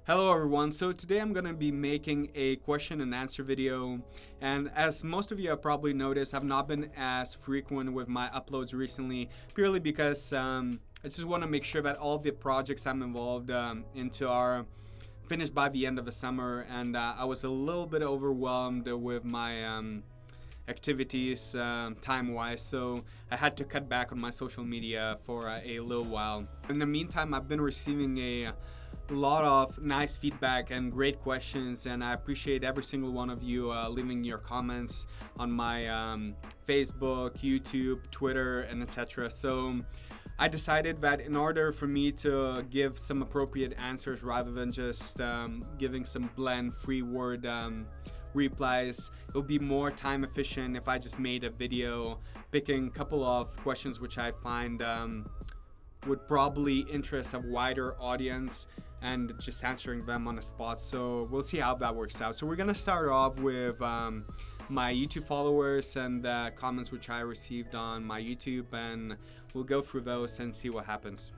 Hello everyone, so today I'm going to be making a question and answer video, and as most of you have probably noticed, I've not been as frequent with my uploads recently, purely because I just want to make sure that all the projects I'm involved into are finished by the end of the summer, and I was a little bit overwhelmed with my activities time-wise, so I had to cut back on my social media for a little while. In the meantime, I've been receiving a lot of nice feedback and great questions, and I appreciate every single one of you leaving your comments on my Facebook, YouTube, Twitter, and etc. So I decided that in order for me to give some appropriate answers rather than just giving some bland free word replies, it would be more time efficient if I just made a video picking a couple of questions which I find would probably interest a wider audience and just answering them on the spot. So we'll see how that works out. So we're gonna start off with my YouTube followers and the comments which I received on my YouTube, and we'll go through those and see what happens.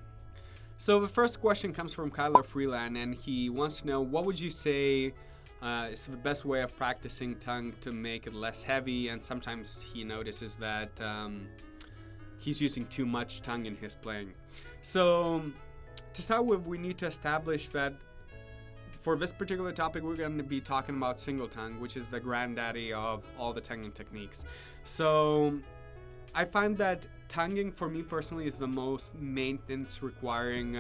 So the first question comes from Kyler Freeland, and he wants to know, what would you say is the best way of practicing tongue to make it less heavy? And sometimes he notices that he's using too much tongue in his playing. So to start with, we need to establish that for this particular topic, we're going to be talking about single tongue, which is the granddaddy of all the tonguing techniques. So I find that tonguing for me personally is the most maintenance requiring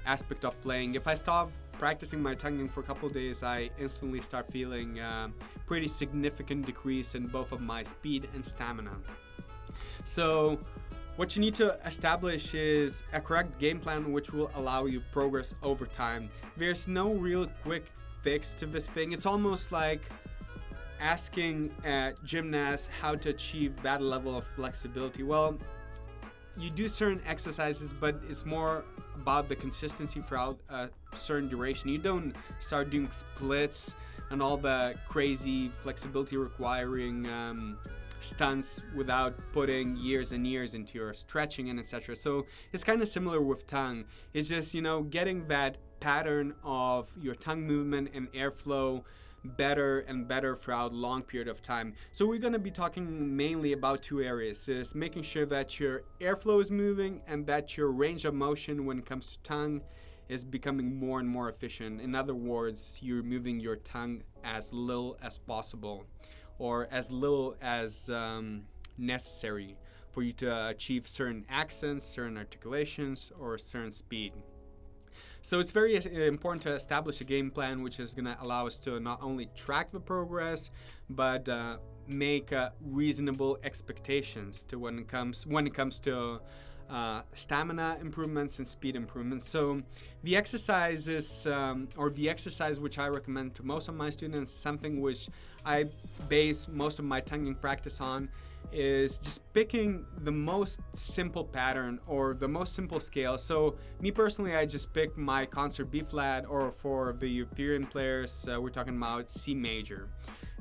aspect of playing. If I stop practicing my tonguing for a couple days, I instantly start feeling pretty significant decrease in both of my speed and stamina. So what you need to establish is a correct game plan which will allow you progress over time. There's no real quick fix to this thing. It's almost like asking a gymnast how to achieve that level of flexibility. Well, you do certain exercises, but it's more about the consistency throughout a certain duration. You don't start doing splits and all the crazy flexibility requiring stunts without putting years and years into your stretching and etc. So it's kind of similar with tongue. It's just, getting that pattern of your tongue movement and airflow better and better throughout a long period of time. So we're going to be talking mainly about two areas: is making sure that your airflow is moving and that your range of motion when it comes to tongue is becoming more and more efficient. In other words, you're moving your tongue as little as possible, or as little as necessary for you to achieve certain accents, certain articulations, or certain speed. So it's very important to establish a game plan which is going to allow us to not only track the progress, but make reasonable expectations to when it comes to stamina improvements and speed improvements. So the exercises or the exercise which I recommend to most of my students, something which I base most of my tonguing practice on, is just picking the most simple pattern or the most simple scale. So me personally, I just pick my concert B flat, or for the European players, we're talking about C major.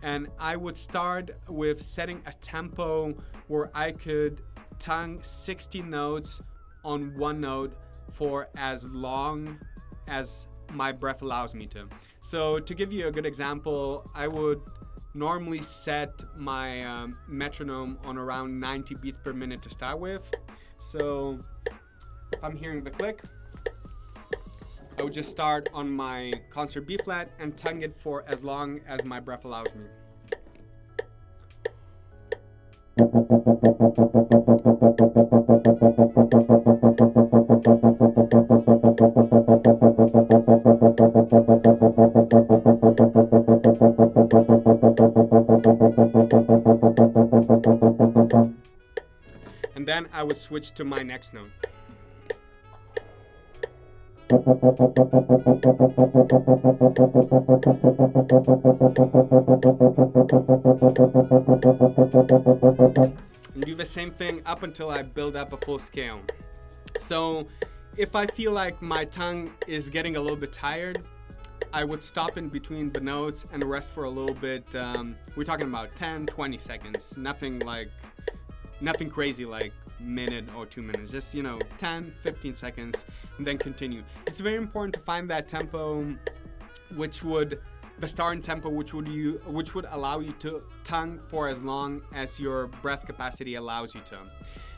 And I would start with setting a tempo where I could tongue 60 notes on one note for as long as my breath allows me to. So to give you a good example, I would normally set my metronome on around 90 beats per minute to start with. So if I'm hearing the click, I would just start on my concert B flat and tongue it for as long as my breath allows me. And then I would switch to my next note. And do the same thing up until I build up a full scale. So if I feel like my tongue is getting a little bit tired, I would stop in between the notes and rest for a little bit. We're talking about 10-20 seconds, nothing crazy like minute or 2 minutes. Just, 10, 15 seconds, and then continue. It's very important to find that tempo the starting tempo which would allow you to tongue for as long as your breath capacity allows you to.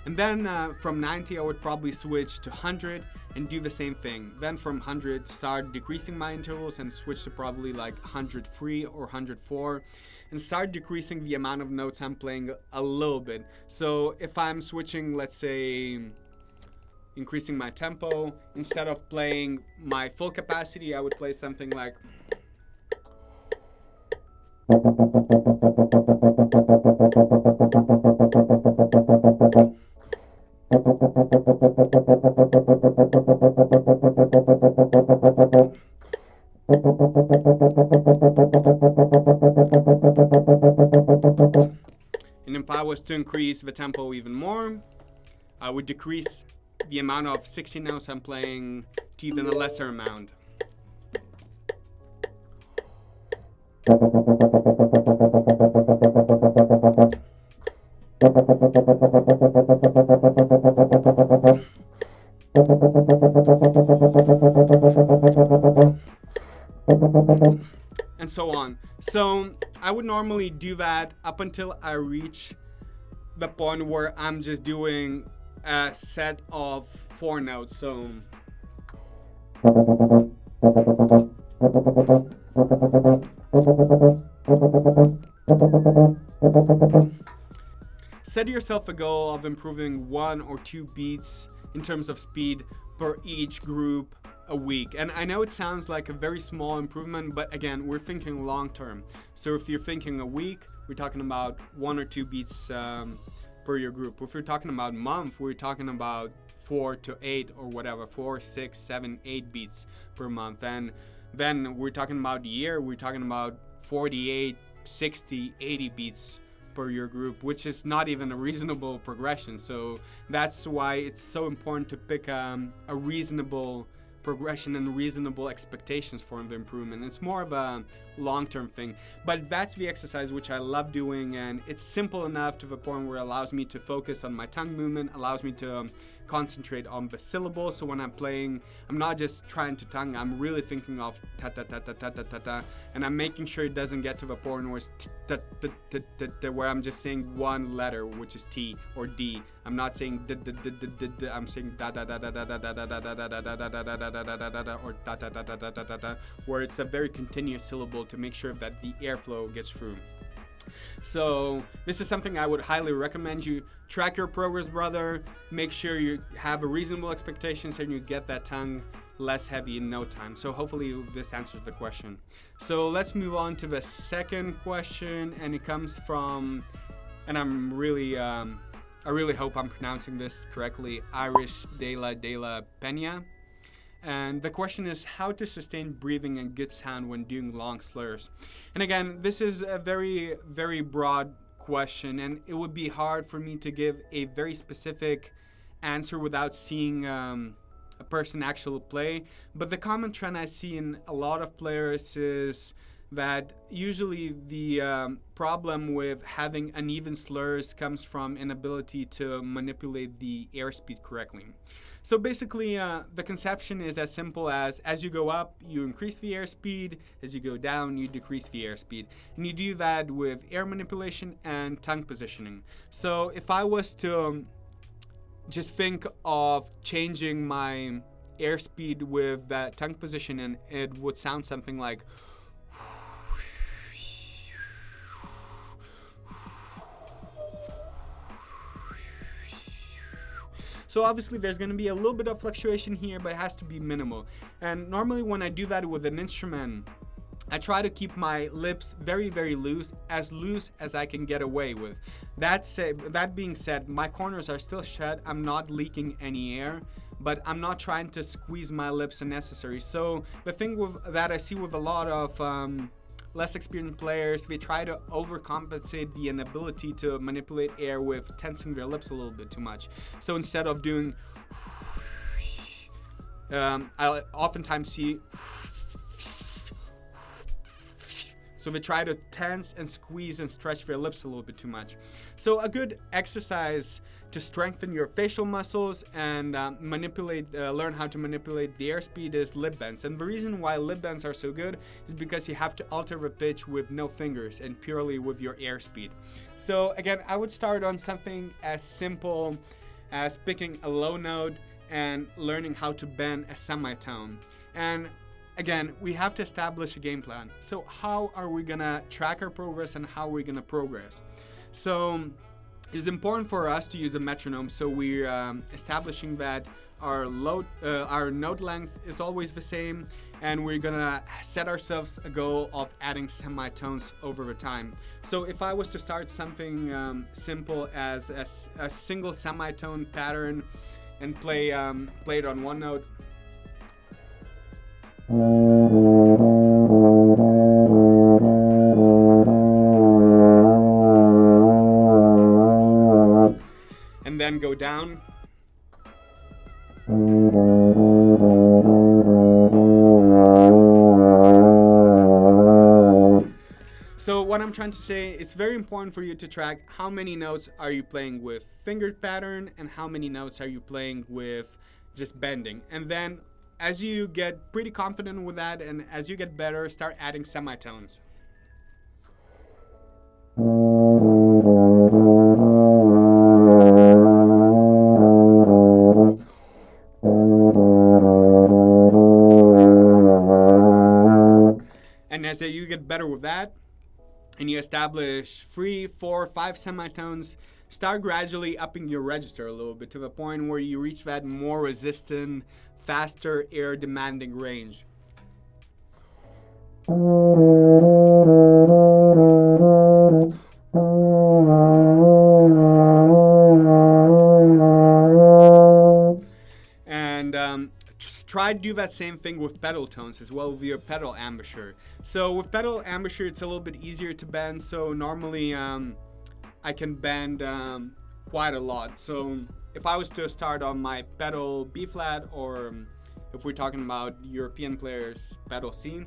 And then from 90 I would probably switch to 100 and do the same thing. Then from 100 start decreasing my intervals and switch to probably like 103 or 104 and start decreasing the amount of notes I'm playing a little bit. So if I'm switching, let's say, increasing my tempo, instead of playing my full capacity, I would play something like and if I was to increase the tempo even more, I would decrease the amount of 16 notes I'm playing to even a lesser amount. And so on. So I would normally do that up until I reach the point where I'm just doing a set of 4 notes. So set yourself a goal of improving 1 or 2 beats in terms of speed per each group a week. And I know it sounds like a very small improvement, but again, we're thinking long term. So if you're thinking a week, we're talking about 1 or 2 beats per your group. If we're talking about month, we're talking about 4 to 8 or whatever, 4, 6, 7, 8 beats per month. And then we're talking about year, we're talking about 48, 60, 80 beats per your group, which is not even a reasonable progression. So that's why it's so important to pick a reasonable progression and reasonable expectations for the improvement. It's more of a long-term thing, but that's the exercise which I love doing, and it's simple enough to the point where it allows me to focus on my tongue movement, allows me to concentrate on the syllables. So when I'm playing, I'm not just trying to tongue, I'm really thinking of ta ta ta ta ta ta ta ta, and I'm making sure it doesn't get to the point where it's ta ta ta ta, where I'm just saying one letter, which is T or D. I'm not saying d d d d d d. I'm saying da da da da da da da da da da da da da da da da da da da, or da da da da da da da da, where it's a very continuous syllable to make sure that the airflow gets through. So this is something I would highly recommend. You track your progress, brother. Make sure you have a reasonable expectations and you get that tongue less heavy in no time. So hopefully this answers the question. So let's move on to the second question, and it comes from, and I really hope I'm pronouncing this correctly, Irish de la Pena. And the question is how to sustain breathing and good sound when doing long slurs. And again, this is a very, very broad question, and it would be hard for me to give a very specific answer without seeing a person actually play. But the common trend I see in a lot of players is that usually the problem with having uneven slurs comes from inability to manipulate the airspeed correctly. So basically, the conception is as simple as you go up, you increase the airspeed, as you go down, you decrease the airspeed. And you do that with air manipulation and tongue positioning. So if I was to just think of changing my airspeed with that tongue position, and it would sound something like so obviously there's going to be a little bit of fluctuation here, but it has to be minimal. And normally when I do that with an instrument, I try to keep my lips very, very loose as I can get away with. That being said, my corners are still shut. I'm not leaking any air, but I'm not trying to squeeze my lips unnecessary. So the thing with that I see with a lot of less experienced players, they try to overcompensate the inability to manipulate air with tensing their lips a little bit too much. So instead of doing, I oftentimes see, so they try to tense and squeeze and stretch their lips a little bit too much. So a good exercise to strengthen your facial muscles and learn how to manipulate the airspeed is lip bends. And the reason why lip bends are so good is because you have to alter the pitch with no fingers and purely with your airspeed. So again, I would start on something as simple as picking a low note and learning how to bend a semitone. And again, we have to establish a game plan. So how are we gonna track our progress and how are we gonna progress? So it's important for us to use a metronome, so we're establishing that our note length is always the same, and we're gonna set ourselves a goal of adding semitones over the time. So if I was to start something simple as a single semitone pattern and play it on one note. And then go down. So what I'm trying to say, it's very important for you to track how many notes are you playing with fingered pattern and how many notes are you playing with just bending. And then as you get pretty confident with that and as you get better, start adding semitones. And as you get better with that, and you establish 3, 4, 5 semitones, start gradually upping your register a little bit to the point where you reach that more resistant, faster, air-demanding range. And just try to do that same thing with pedal tones as well with your pedal embouchure. So with pedal embouchure, it's a little bit easier to bend. So normally I can bend quite a lot. So if I was to start on my pedal B flat, or if we're talking about European players, pedal C.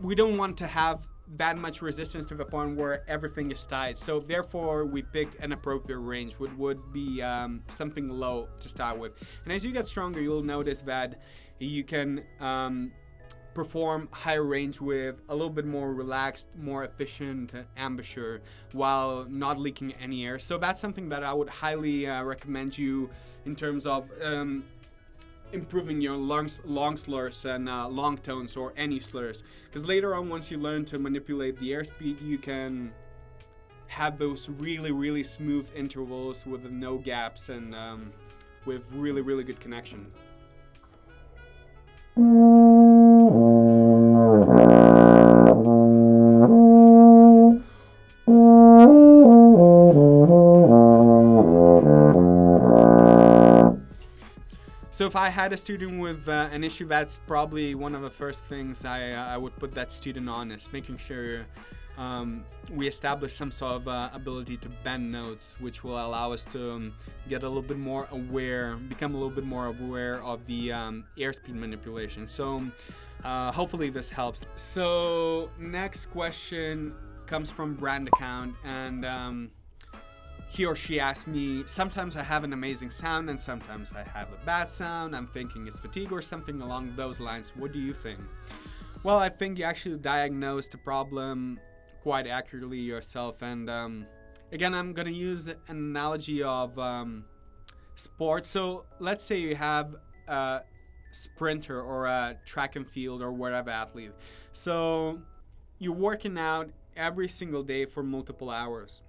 We don't want to have that much resistance to the point where everything is tight. So therefore we pick an appropriate range, which would be something low to start with. And as you get stronger, you'll notice that you can perform higher range with a little bit more relaxed, more efficient embouchure while not leaking any air. So that's something that I would highly recommend you in terms of improving your long slurs and long tones or any slurs, because later on, once you learn to manipulate the airspeed, you can have those really smooth intervals with no gaps and with really good connection. So if I had a student with an issue, that's probably one of the first things I would put that student on, is making sure we establish some sort of ability to bend notes, which will allow us to get a little bit more aware, become a little bit more aware of the airspeed manipulation. So hopefully this helps. So next question comes from brand account, and he or she asked me, sometimes I have an amazing sound and sometimes I have a bad sound. I'm thinking it's fatigue or something along those lines. What do you think? Well, I think you actually diagnosed the problem quite accurately yourself. And again, I'm going to use an analogy of sports. So let's say you have a sprinter or a track and field or whatever athlete. So you're working out every single day for multiple hours.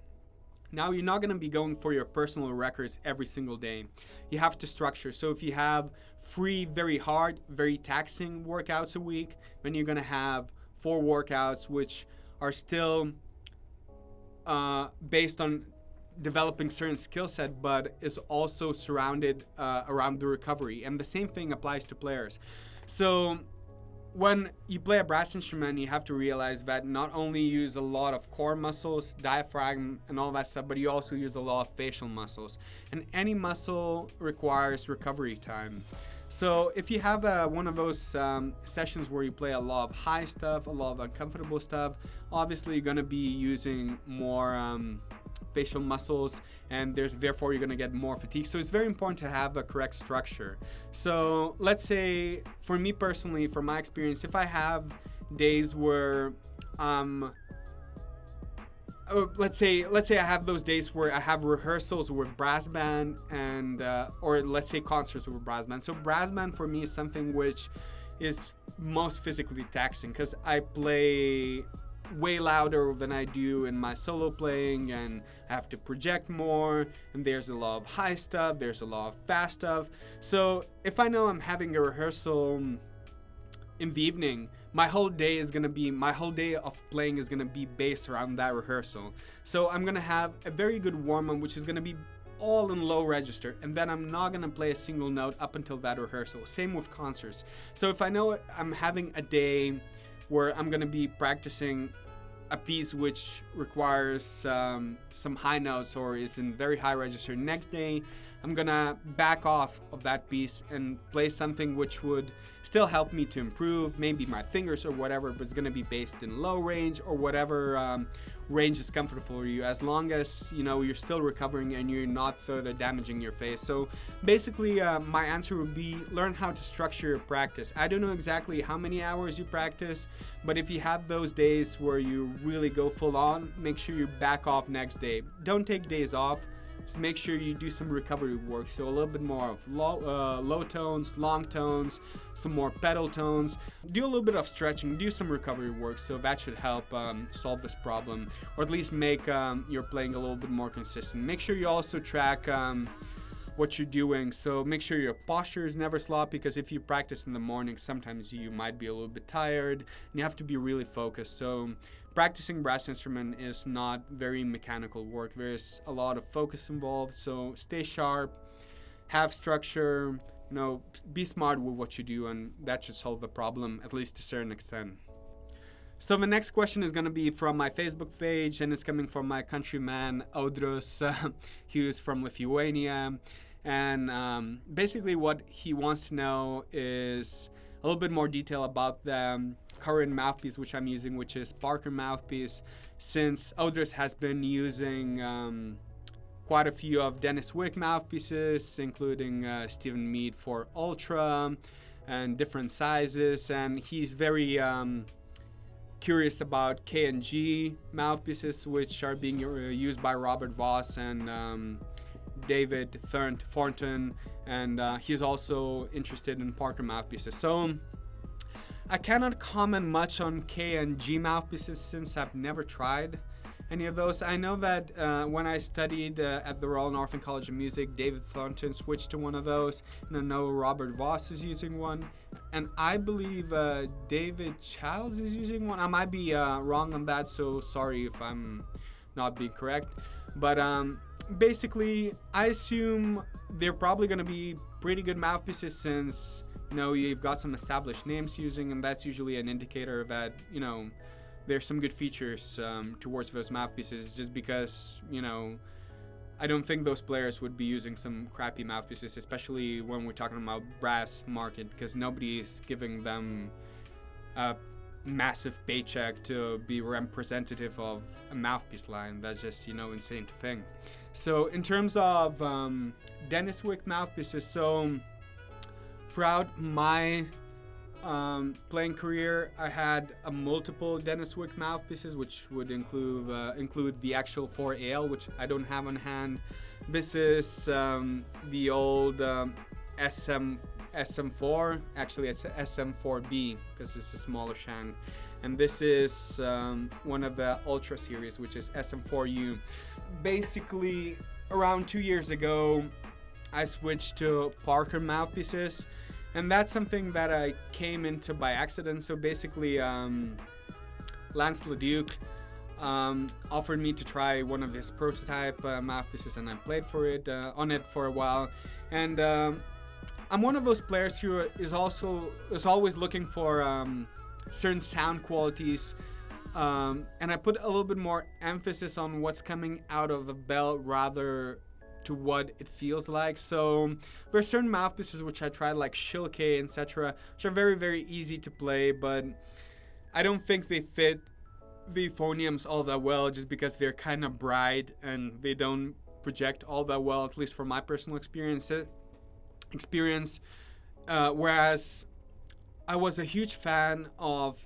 Now, you're not going to be going for your personal records every single day. You have to structure. So if you have 3 very hard, very taxing workouts a week, then you're going to have 4 workouts which are still based on developing certain skill set, but is also surrounded around the recovery. And the same thing applies to players. So when you play a brass instrument, you have to realize that not only you use a lot of core muscles, diaphragm, and all that stuff, but you also use a lot of facial muscles. And any muscle requires recovery time. So if you have one of those sessions where you play a lot of high stuff, a lot of uncomfortable stuff, obviously you're going to be using more facial muscles, and therefore you're going to get more fatigue. So it's very important to have the correct structure. So let's say, for me personally, from my experience, if I have days where let's say I have those days where I have rehearsals with brass band and or let's say concerts with brass band. So brass band for me is something which is most physically taxing, because I play way louder than I do in my solo playing, and I have to project more, and there's a lot of high stuff, there's a lot of fast stuff. So if I know I'm having a rehearsal in the evening, my whole day of playing is gonna be based around that rehearsal. So I'm gonna have a very good warm-up, which is gonna be all in low register, and then I'm not gonna play a single note up until that rehearsal. Same with concerts. So if I know I'm having a day where I'm gonna be practicing a piece which requires some high notes or is in very high register, next day I'm gonna back off of that piece and play something which would still help me to improve, maybe my fingers or whatever, but it's gonna be based in low range or whatever range is comfortable for you, as long as you're still recovering and you're not further damaging your face. So basically my answer would be learn how to structure your practice. I don't know exactly how many hours you practice, but if you have those days where you really go full on, make sure you back off next day. Don't take days off. Just make sure you do some recovery work. So a little bit more of low tones, long tones, some more pedal tones. Do a little bit of stretching, do some recovery work. So that should help solve this problem, or at least make your playing a little bit more consistent. Make sure you also track what you're doing. So make sure your posture is never sloppy, because if you practice in the morning, sometimes you might be a little bit tired and you have to be really focused. So practicing brass instrument is not very mechanical work. There's a lot of focus involved. So stay sharp, have structure, be smart with what you do, and that should solve the problem, at least to a certain extent. So the next question is going to be from my Facebook page, and it's coming from my countryman Audrius, who's from Lithuania. And basically what he wants to know is a little bit more detail about the current mouthpiece which I'm using, which is Parker mouthpiece, since Audrius has been using quite a few of Denis Wick mouthpieces, including Stephen Mead for Ultra and different sizes, and he's very curious about K and G mouthpieces, which are being used by Robert Voss and David Thornton, and he's also interested in Parker mouthpieces. So I cannot comment much on K and G mouthpieces since I've never tried any of those. I know that when I studied at the Royal Northern College of Music, David Thornton switched to one of those, and I know Robert Voss is using one, and I believe David Childs is using one. I might be wrong on that, so sorry if I'm not being correct. But basically, I assume they're probably going to be pretty good mouthpieces, since you've got some established names using, and that's usually an indicator that there's some good features towards those mouthpieces. Just because I don't think those players would be using some crappy mouthpieces, especially when we're talking about brass market, because nobody's giving them a massive paycheck to be representative of a mouthpiece line. That's just insane to think. So in terms of Denis Wick mouthpieces, so throughout my playing career, I had multiple Denis Wick mouthpieces, which would include the actual 4AL, which I don't have on hand. This is the old SM4. Actually, it's SM4B, because it's a smaller shank. And this is one of the Ultra series, which is SM4U. Basically, around 2 years ago, I switched to Parker mouthpieces, and that's something that I came into by accident. So basically, Lance Leduc offered me to try one of his prototype mouthpieces, and I played on it for a while. And I'm one of those players who is always looking for certain sound qualities, and I put a little bit more emphasis on what's coming out of the bell rather to what it feels like. So there are certain mouthpieces which I tried, like Shilke, etc., which are very, very easy to play, but I don't think they fit the euphoniums all that well, just because they're kind of bright and they don't project all that well, at least from my personal experience. Whereas I was a huge fan of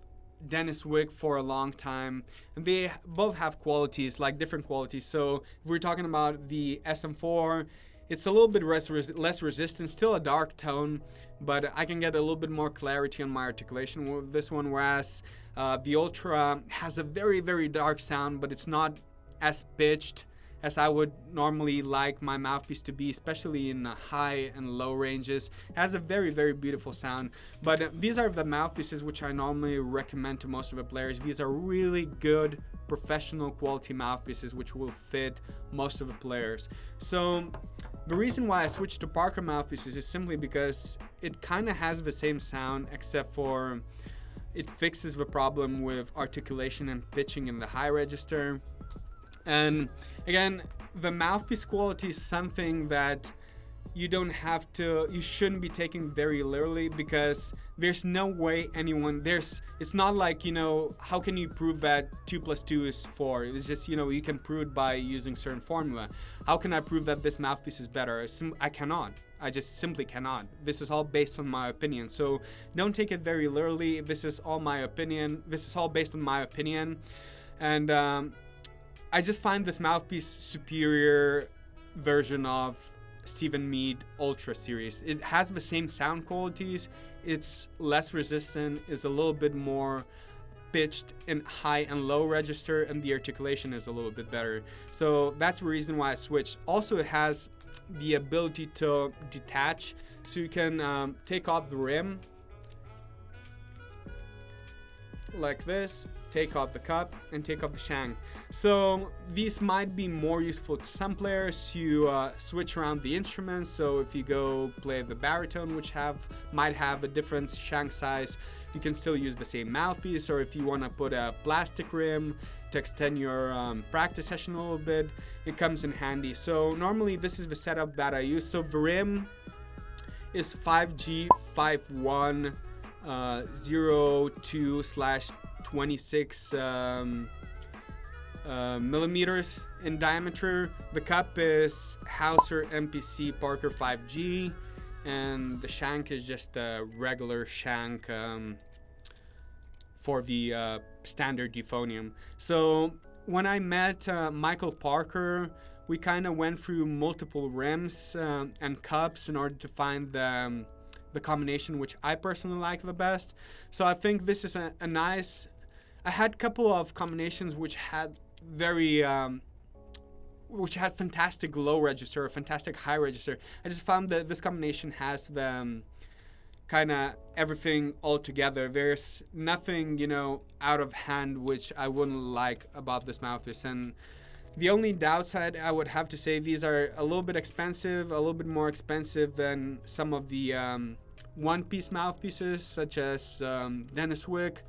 Denis Wick for a long time, and they both have qualities, like different qualities. So if we're talking about the SM4, it's a little bit less resistant, still a dark tone, but I can get a little bit more clarity on my articulation with this one, whereas the Ultra has a very, very dark sound, but it's not as pitched as I would normally like my mouthpiece to be, especially in high and low ranges. It has a very, very beautiful sound. But these are the mouthpieces which I normally recommend to most of the players. These are really good, professional quality mouthpieces which will fit most of the players. So the reason why I switched to Parker mouthpieces is simply because it kind of has the same sound, except for it fixes the problem with articulation and pitching in the high register. And again, the mouthpiece quality is something that you shouldn't be taking very literally, because there's no way it's not like, how can you prove that 2 + 2 is 4? It's just, you can prove it by using certain formula. How can I prove that this mouthpiece is better? I cannot. I just simply cannot. This is all based on my opinion. So don't take it very literally. This is all my opinion. This is all based on my opinion. And I just find this mouthpiece superior version of Stephen Mead Ultra series. It has the same sound qualities. It's less resistant, is a little bit more pitched in high and low register, and the articulation is a little bit better. So that's the reason why I switched. Also, it has the ability to detach, so you can take off the rim like this, take off the cup, and take off the shank. So these might be more useful to some players who switch around the instruments. So if you go play the baritone, which might have a different shank size, you can still use the same mouthpiece. Or if you want to put a plastic rim to extend your practice session a little bit, it comes in handy. So normally this is the setup that I use. So the rim is 5G 51 02/26 millimeters in diameter. The cup is Hauser MPC Parker 5G, and the shank is just a regular shank for the standard euphonium. So when I met Michael Parker, we kind of went through multiple rims and cups in order to find the combination which I personally like the best. So I think this is a nice. I had a couple of combinations which had fantastic low register, fantastic high register. I just found that this combination has the kind of everything all together. There's nothing, out of hand which I wouldn't like about this mouthpiece. And the only downside I would have to say, these are a little bit expensive, a little bit more expensive than some of the one-piece mouthpieces, such as Denis Wick.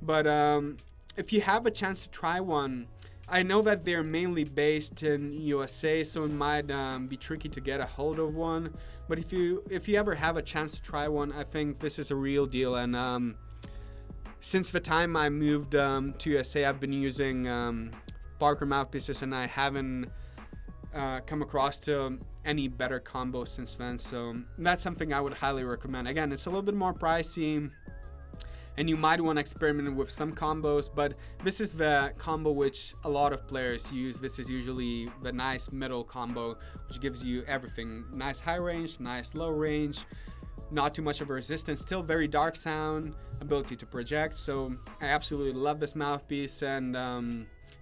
But if you have a chance to try one, I know that they're mainly based in USA, so it might be tricky to get a hold of one. But if you ever have a chance to try one, I think this is a real deal. And since the time I moved to USA, I've been using Parker mouthpieces, and I haven't come across to any better combo since then. So that's something I would highly recommend. Again, it's a little bit more pricey, and you might want to experiment with some combos, but this is the combo which a lot of players use. This is usually the nice middle combo, which gives you everything. Nice high range, nice low range, not too much of a resistance, still very dark sound, ability to project. So I absolutely love this mouthpiece, and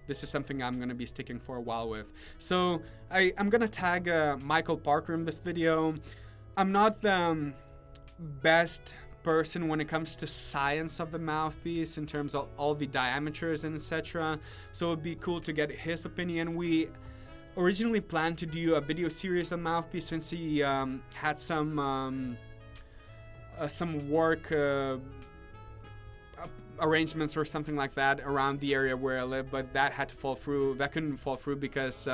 this is something I'm going to be sticking for a while with. So I'm going to tag Michael Parker in this video. I'm not the best person when it comes to science of the mouthpiece in terms of all the diameters and etc. So it'd be cool to get his opinion. originally planned to do a video series on Mouthpiece since he had some work arrangements or something like that around the area where I live, but that had to fall through. That couldn't fall through because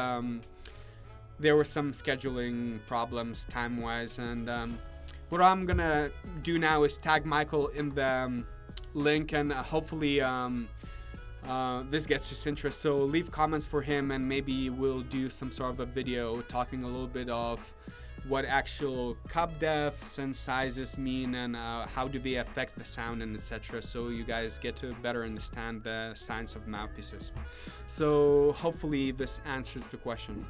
there were some scheduling problems time-wise. And what I'm gonna do now is tag Michael in the link, and hopefully this gets his interest. So leave comments for him, and maybe we'll do some sort of a video talking a little bit of what actual cup depths and sizes mean, and how do they affect the sound, and etc. So you guys get to better understand the science of mouthpieces. So hopefully this answers the question.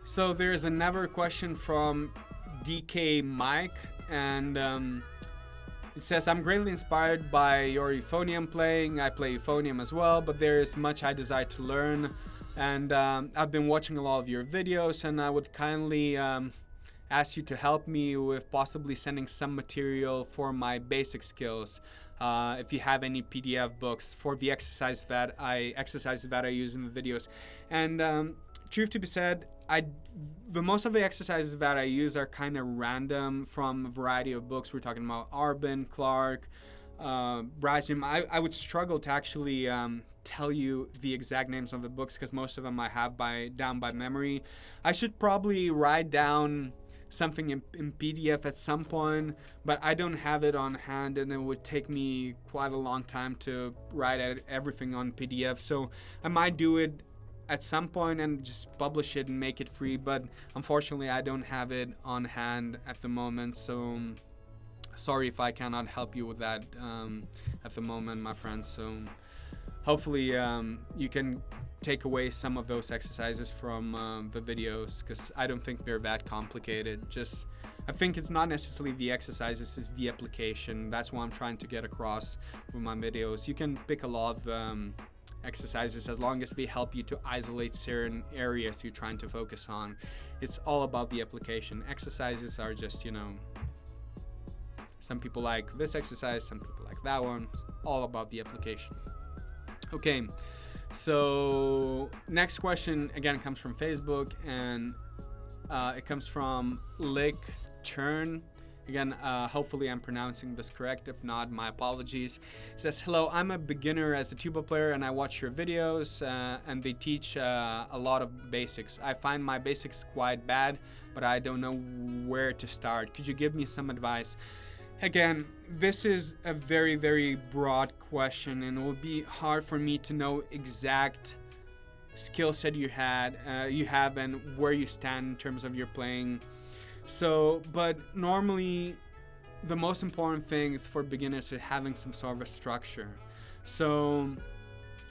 So there's another question from DK Mike, and it says, I'm greatly inspired by your euphonium playing. I play euphonium as well, but there is much I desire to learn, and I've been watching a lot of your videos, and I would kindly ask you to help me with possibly sending some material for my basic skills. If you have any PDF books for the exercises that I use in the videos. And truth to be said, the most of the exercises that I use are kind of random from a variety of books. We're talking about Arbin, Clark, Brajim. I would struggle to actually tell you the exact names of the books because most of them I have down by memory. I should probably write down something in PDF at some point, but I don't have it on hand, and it would take me quite a long time to write everything on PDF. So I might do it at some point and just publish it and make it free, but unfortunately I don't have it on hand at the moment, so sorry if I cannot help you with that at the moment, my friends. So hopefully you can take away some of those exercises from the videos, because I don't think they're that complicated. I think it's not necessarily the exercises, it's the application. That's what I'm trying to get across with my videos. You can pick a lot of exercises as long as they help you to isolate certain areas you're trying to focus on. It's all about the application. Exercises are just, some people like this exercise, some people like that one. It's all about the application. Okay, so next question again comes from Facebook, and it comes from Lick Churn. Again, hopefully I'm pronouncing this correct. If not, my apologies. It says, hello, I'm a beginner as a tuba player, and I watch your videos, and they teach a lot of basics. I find my basics quite bad, but I don't know where to start. Could you give me some advice? Again, this is a very, very broad question, and it will be hard for me to know exact skill set you have and where you stand in terms of your playing. So, but normally the most important thing is for beginners is having some sort of a structure. So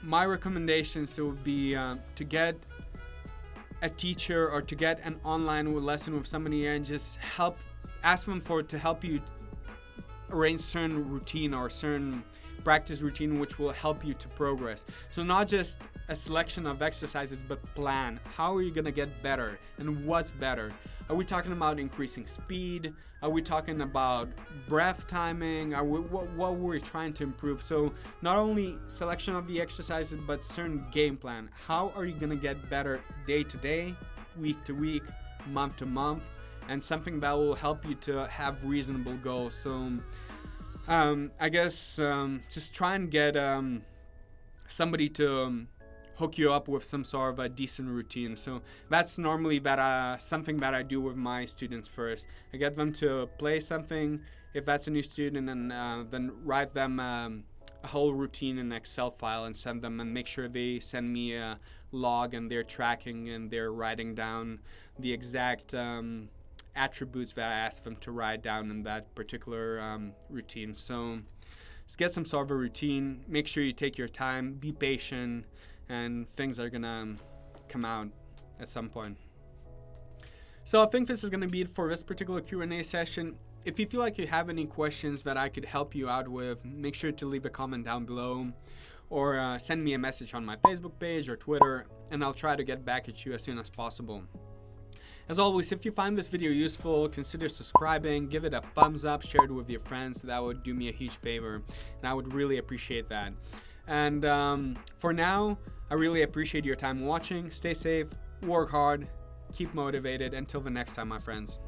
my recommendations would be to get a teacher or to get an online lesson with somebody and just ask them to help you arrange certain routine or certain practice routine which will help you to progress. So not just a selection of exercises, but plan. How are you going to get better, and what's better? Are we talking about increasing speed? Are we talking about breath timing? What we're trying to improve? So not only selection of the exercises, but certain game plan. How are you going to get better day to day, week to week, month to month, and something that will help you to have reasonable goals. So I guess just try and get somebody to hook you up with some sort of a decent routine. So that's normally something that I do with my students first. I get them to play something, if that's a new student, and then write them a whole routine in an Excel file and send them, and make sure they send me a log and they're tracking and they're writing down the exact attributes that I asked them to write down in that particular routine. So just get some sort of a routine. Make sure you take your time, be patient, and things are gonna come out at some point. So I think this is gonna be it for this particular Q&A session. If you feel like you have any questions that I could help you out with, make sure to leave a comment down below, or send me a message on my Facebook page or Twitter, and I'll try to get back at you as soon as possible. As always, if you find this video useful, consider subscribing, give it a thumbs up, share it with your friends. That would do me a huge favor, and I would really appreciate that. And for now, I really appreciate your time watching. Stay safe, work hard, keep motivated. Until the next time, my friends.